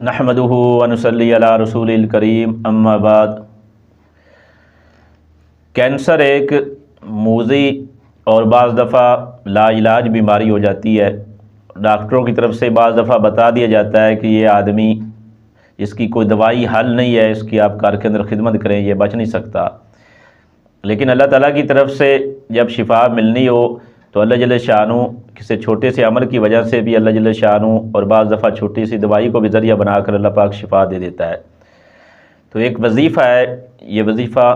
नहमदुहु व नुसल्ली अला रसूलिल करीम, अम्मा बाद। कैंसर एक मूज़ी और बाज़ दफ़ा लाइलाज बीमारी हो जाती है। डॉक्टरों की तरफ से बाज़ दफ़ा बता दिया जाता है कि ये आदमी, इसकी कोई दवाई हल नहीं है, इसकी आप कार के अंदर खिदमत करें, ये बच नहीं सकता। लेकिन अल्लाह ताला की तरफ से जब शिफा मिलनी हो तो अल्लाह जल्ल शानू किसी छोटे से अमल की वजह से भी अल्लाह जल्ल शानू और बाज़ दफ़ा छोटी सी दवाई को भी ज़रिया बनाकर अल्लाह पाक शिफा दे देता है। तो एक वजीफ़ा है, ये वजीफ़ा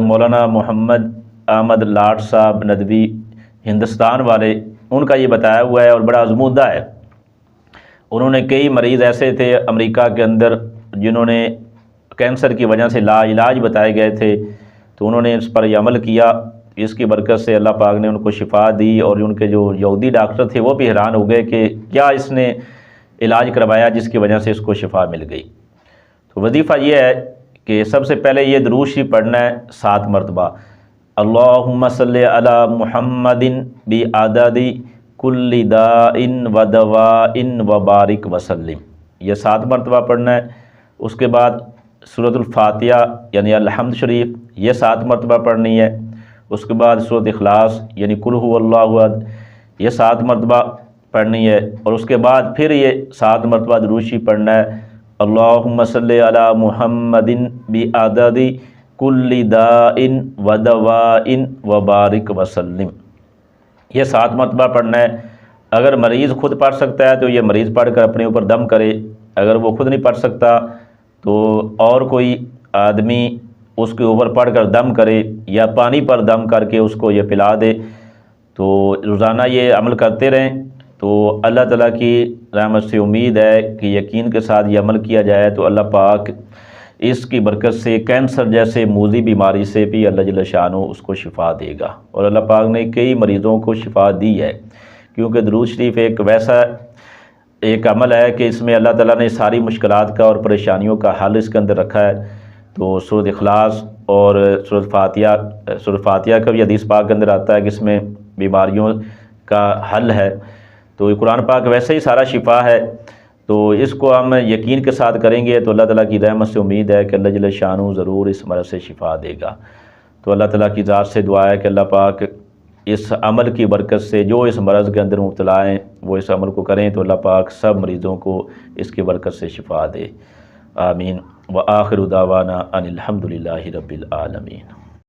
मौलाना मोहम्मद अहमद लाट साहब नदवी हिंदुस्तान वाले, उनका ये बताया हुआ है और बड़ा आज़मूदा है। उन्होंने कई मरीज़ ऐसे थे अमेरिका के अंदर जिन्होंने कैंसर की वजह से लाइलाज बताए गए थे, तो उन्होंने इस पर अमल किया। इसकी बरकत से अल्लाह पाक ने उनको शिफा दी और उनके जो यहूदी डॉक्टर थे वो भी हैरान हो गए कि क्या इसने इलाज करवाया जिसकी वजह से इसको शिफा मिल गई। तो वजीफ़ा ये है कि सबसे पहले ये दुरूद शरीफ पढ़ना है 7 मरतबा, अल्लाहुम्मा सल्ली अला मुहम्मदिन बि आददी कुल्ली दाइन व दवाइन व बारिक वसल्लिम, ये 7 मरतबा पढ़ना है। उसके बाद सूरतुल फातिहा यानी अलहम्द शरीफ ये 7 मरतबा पढ़नी है। उसके बाद सूरत इखलास यानी कुल हुवल्लाहु अहद ये 7 मरतबा पढ़नी है। और उसके बाद फिर ये 7 मरतबा दुरूद शरीफ पढ़ना है, अल्लाहुम्मा सल्ली अला मुहम्मदिन बि आददी कुल्ली दाइन व दवाइन व बारिक वसल्लिम, ये 7 मरतबा पढ़ना है। अगर मरीज़ खुद पढ़ सकता है तो ये मरीज़ पढ़ कर अपने ऊपर दम करे, अगर वो खुद नहीं पढ़ सकता तो और कोई आदमी उसके ऊपर पढ़ कर दम करे या पानी पर दम करके उसको ये पिला दे। तो रोज़ाना ये अमल करते रहें तो अल्लाह ताला की रहमत से उम्मीद है कि यकीन के साथ ये अमल किया जाए तो अल्लाह पाक इसकी बरकत से कैंसर जैसे मूज़ी बीमारी से भी अल्लाह जल्ल शानो उसको शिफा देगा। और अल्लाह पाक ने कई मरीज़ों को शिफा दी है, क्योंकि दुरूद शरीफ एक वैसा एक अमल है कि इसमें अल्लाह ताला ने सारी मुश्किलात का और परेशानियों का हल इसके अंदर रखा है। तो सूरत इखलास और सूरत फातिहा का भी हदीस पाक के अंदर आता है कि इसमें बीमारियों का हल है। तो ये कुरान पाक वैसे ही सारा शिफा है, तो इसको हम यकीन के साथ करेंगे तो अल्लाह ताला की रहमत से उम्मीद है कि अल्लाह जल्ल शानू ज़रूर इस मरज़ से शिफा देगा। तो अल्लाह ताला की ज़ात से दुआ है कि अल्लाह पाक इस अमल की बरकत से जो इस मरज़ के अंदर मुब्तला हैं वो इस अमल को करें तो अल्लाह पाक सब मरीज़ों को इसकी बरकत से शिफा दे। आमीन व आखिरु दावाना अनिल हम्दुलिल्लाहि रब्बिल आलमीन।